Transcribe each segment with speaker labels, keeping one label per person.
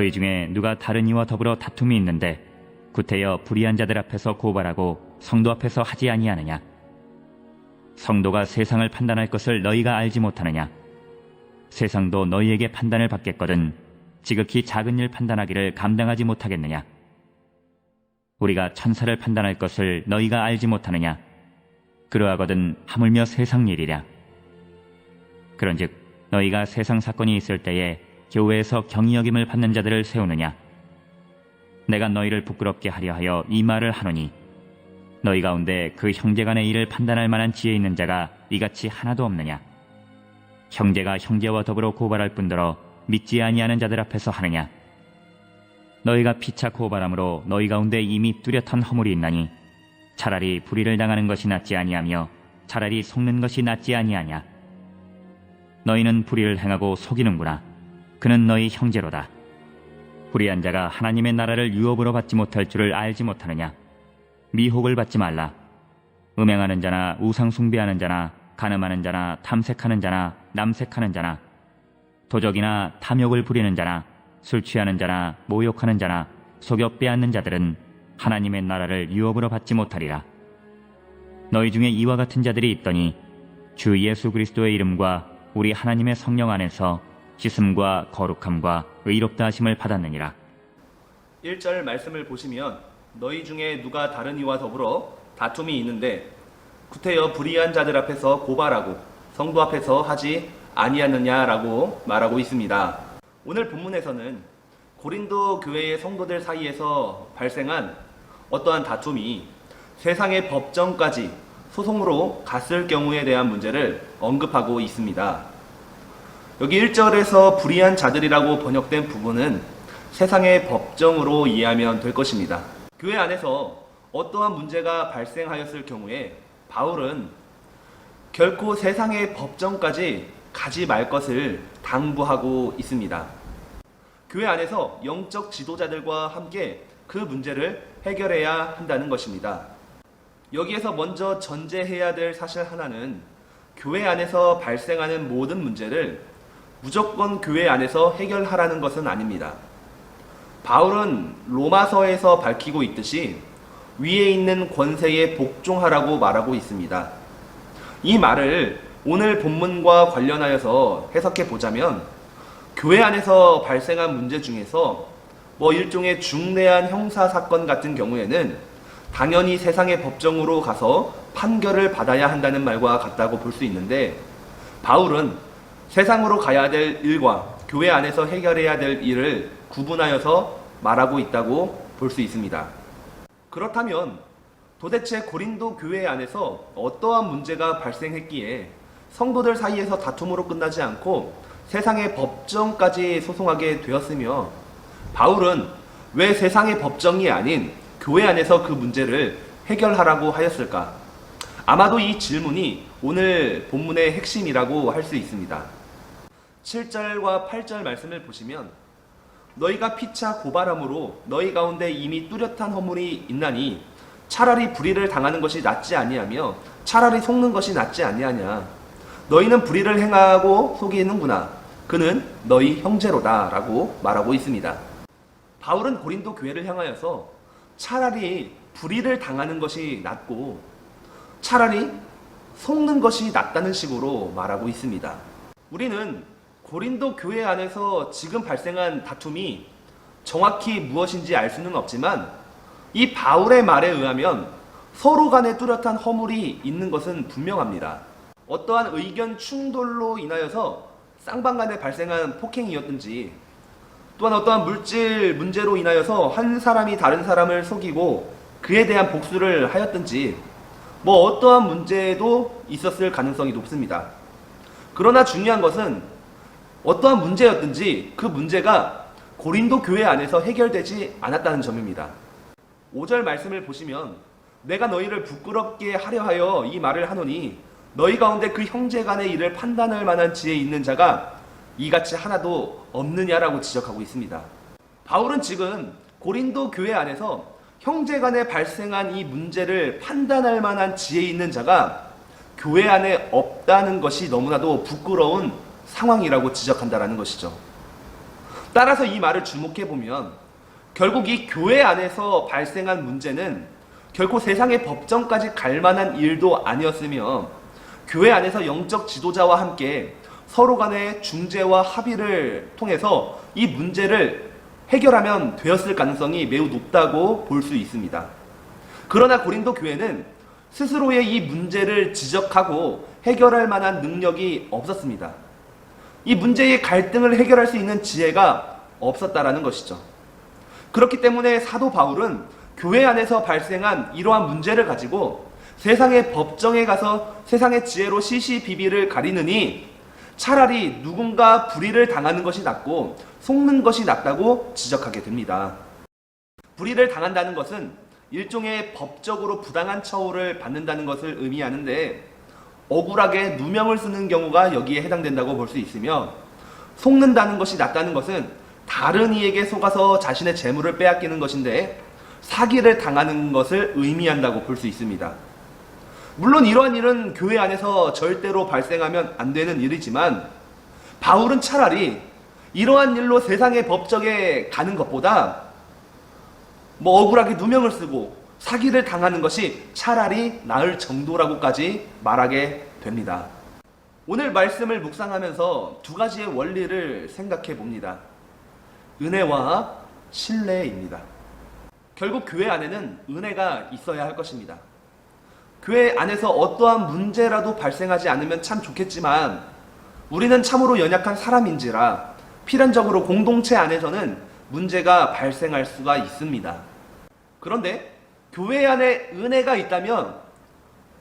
Speaker 1: 너희 중에 누가 다른 이와 더불어 다툼이 있는데 구태여 불의한 자들 앞에서 고발하고 성도 앞에서 하지 아니하느냐? 성도가 세상을 판단할 것을 너희가 알지 못하느냐? 세상도 너희에게 판단을 받겠거든 지극히 작은 일 판단하기를 감당하지 못하겠느냐? 우리가 천사를 판단할 것을 너희가 알지 못하느냐? 그러하거든 하물며 세상 일이랴. 그런즉 너희가 세상 사건이 있을 때에 교회에서 경히 여김을 받는 자들을 세우느냐? 내가 너희를 부끄럽게 하려 하여 이 말을 하노니 너희 가운데 그 형제간의 일을 판단할 만한 지혜 있는 자가 이같이 하나도 없느냐? 형제가 형제와 더불어 고발할 뿐더러 믿지 아니하는 자들 앞에서 하느냐? 너희가 피차 고발함으로 너희 가운데 이미 뚜렷한 허물이 있나니 차라리 불의를 당하는 것이 낫지 아니하며 차라리 속는 것이 낫지 아니하냐? 너희는 불의를 행하고 속이는구나. 그는 너희 형제로다. 불의한 자가 하나님의 나라를 유업으로 받지 못할 줄을 알지 못하느냐? 미혹을 받지 말라. 음행하는 자나 우상 숭배하는 자나 간음하는 자나 탐색하는 자나 남색하는 자나 도적이나 탐욕을 부리는 자나 술 취하는 자나 모욕하는 자나 속여 빼앗는 자들은 하나님의 나라를 유업으로 받지 못하리라. 너희 중에 이와 같은 자들이 있더니 주 예수 그리스도의 이름과 우리 하나님의 성령 안에서 씻음과 거룩함과 의롭다 하심을 받았느니라.
Speaker 2: 1절 말씀을 보시면 너희 중에 누가 다른 이와 더불어 다툼이 있는데 구태여 불의한 자들 앞에서 고발하고 성도 앞에서 하지 아니하느냐라고 말하고 있습니다. 오늘 본문에서는 고린도 교회의 성도들 사이에서 발생한 어떠한 다툼이 세상의 법정까지 소송으로 갔을 경우에 대한 문제를 언급하고 있습니다. 여기 1절에서 불의한 자들이라고 번역된 부분은 세상의 법정으로 이해하면 될 것입니다. 교회 안에서 어떠한 문제가 발생하였을 경우에 바울은 결코 세상의 법정까지 가지 말 것을 당부하고 있습니다. 교회 안에서 영적 지도자들과 함께 그 문제를 해결해야 한다는 것입니다. 여기에서 먼저 전제해야 될 사실 하나는 교회 안에서 발생하는 모든 문제를 무조건 교회 안에서 해결하라는 것은 아닙니다. 바울은 로마서에서 밝히고 있듯이 위에 있는 권세에 복종하라고 말하고 있습니다. 이 말을 오늘 본문과 관련하여서 해석해 보자면 교회 안에서 발생한 문제 중에서 일종의 중대한 형사 사건 같은 경우에는 당연히 세상의 법정으로 가서 판결을 받아야 한다는 말과 같다고 볼 수 있는데 바울은 세상으로 가야 될 일과 교회 안에서 해결해야 될 일을 구분하여서 말하고 있다고 볼 수 있습니다. 그렇다면 도대체 고린도 교회 안에서 어떠한 문제가 발생했기에 성도들 사이에서 다툼으로 끝나지 않고 세상의 법정까지 소송하게 되었으며 바울은 왜 세상의 법정이 아닌 교회 안에서 그 문제를 해결하라고 하였을까? 아마도 이 질문이 오늘 본문의 핵심이라고 할 수 있습니다. 7절과 8절 말씀을 보시면 너희가 피차 고발함으로 너희 가운데 이미 뚜렷한 허물이 있나니 차라리 불의를 당하는 것이 낫지 아니하며 차라리 속는 것이 낫지 아니하냐. 너희는 불의를 행하고 속이는구나. 그는 너희 형제로다 라고 말하고 있습니다. 바울은 고린도 교회를 향하여서 차라리 불의를 당하는 것이 낫고 차라리 속는 것이 낫다는 식으로 말하고 있습니다. 우리는 고린도 교회 안에서 지금 발생한 다툼이 정확히 무엇인지 알 수는 없지만 이 바울의 말에 의하면 서로 간에 뚜렷한 허물이 있는 것은 분명합니다. 어떠한 의견 충돌로 인하여서 쌍방간에 발생한 폭행이었든지 또한 어떠한 물질 문제로 인하여서 한 사람이 다른 사람을 속이고 그에 대한 복수를 하였든지 어떠한 문제도 있었을 가능성이 높습니다. 그러나 중요한 것은 어떠한 문제였든지 그 문제가 고린도 교회 안에서 해결되지 않았다는 점입니다. 5절 말씀을 보시면 내가 너희를 부끄럽게 하려 하여 이 말을 하노니 너희 가운데 그 형제 간의 일을 판단할 만한 지혜 있는 자가 이같이 하나도 없느냐라고 지적하고 있습니다. 바울은 지금 고린도 교회 안에서 형제 간에 발생한 이 문제를 판단할 만한 지혜 있는 자가 교회 안에 없다는 것이 너무나도 부끄러운 상황이라고 지적한다라는 것이죠. 따라서 이 말을 주목해 보면 결국 이 교회 안에서 발생한 문제는 결코 세상의 법정까지 갈 만한 일도 아니었으며 교회 안에서 영적 지도자와 함께 서로 간의 중재와 합의를 통해서 이 문제를 해결하면 되었을 가능성이 매우 높다고 볼 수 있습니다. 그러나 고린도 교회는 스스로의 이 문제를 지적하고 해결할 만한 능력이 없었습니다. 이 문제의 갈등을 해결할 수 있는 지혜가 없었다라는 것이죠. 그렇기 때문에 사도 바울은 교회 안에서 발생한 이러한 문제를 가지고 세상의 법정에 가서 세상의 지혜로 시시비비를 가리느니 차라리 누군가 불의를 당하는 것이 낫고 속는 것이 낫다고 지적하게 됩니다. 불의를 당한다는 것은 일종의 법적으로 부당한 처우를 받는다는 것을 의미하는데 억울하게 누명을 쓰는 경우가 여기에 해당된다고 볼 수 있으며, 속는다는 것이 낫다는 것은 다른 이에게 속아서 자신의 재물을 빼앗기는 것인데 사기를 당하는 것을 의미한다고 볼 수 있습니다. 물론 이러한 일은 교회 안에서 절대로 발생하면 안 되는 일이지만 바울은 차라리 이러한 일로 세상의 법정에 가는 것보다 억울하게 누명을 쓰고 사기를 당하는 것이 차라리 나을 정도라고까지 말하게 됩니다. 오늘 말씀을 묵상하면서 두 가지의 원리를 생각해 봅니다. 은혜와 신뢰입니다. 결국 교회 안에는 은혜가 있어야 할 것입니다. 교회 안에서 어떠한 문제라도 발생하지 않으면 참 좋겠지만 우리는 참으로 연약한 사람인지라 필연적으로 공동체 안에서는 문제가 발생할 수가 있습니다. 그런데 교회 안에 은혜가 있다면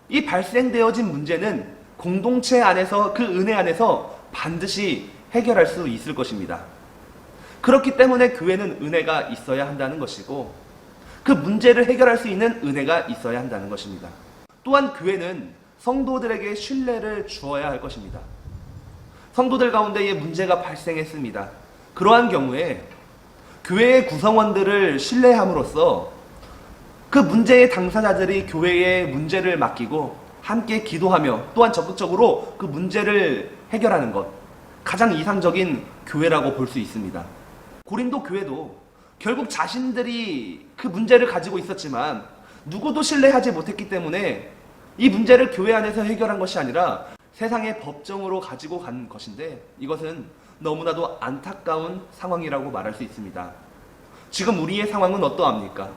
Speaker 2: 이 발생되어진 문제는 공동체 안에서 그 은혜 안에서 반드시 해결할 수 있을 것입니다. 그렇기 때문에 교회는 은혜가 있어야 한다는 것이고 그 문제를 해결할 수 있는 은혜가 있어야 한다는 것입니다. 또한 교회는 성도들에게 신뢰를 주어야 할 것입니다. 성도들 가운데에 문제가 발생했습니다. 그러한 경우에 교회의 구성원들을 신뢰함으로써 그 문제의 당사자들이 교회의 문제를 맡기고 함께 기도하며 또한 적극적으로 그 문제를 해결하는 것, 가장 이상적인 교회라고 볼 수 있습니다. 고린도 교회도 결국 자신들이 그 문제를 가지고 있었지만 누구도 신뢰하지 못했기 때문에 이 문제를 교회 안에서 해결한 것이 아니라 세상의 법정으로 가지고 간 것인데 이것은 너무나도 안타까운 상황이라고 말할 수 있습니다. 지금 우리의 상황은 어떠합니까?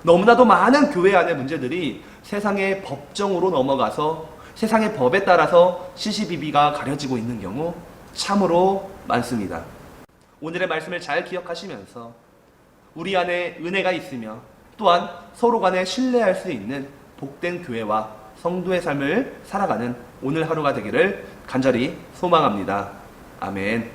Speaker 2: 너무나도 많은 교회 안의 문제들이 세상의 법정으로 넘어가서 세상의 법에 따라서 시시비비가 가려지고 있는 경우 참으로 많습니다. 오늘의 말씀을 잘 기억하시면서 우리 안에 은혜가 있으며 또한 서로 간에 신뢰할 수 있는 복된 교회와 성도의 삶을 살아가는 오늘 하루가 되기를 간절히 소망합니다. 아멘.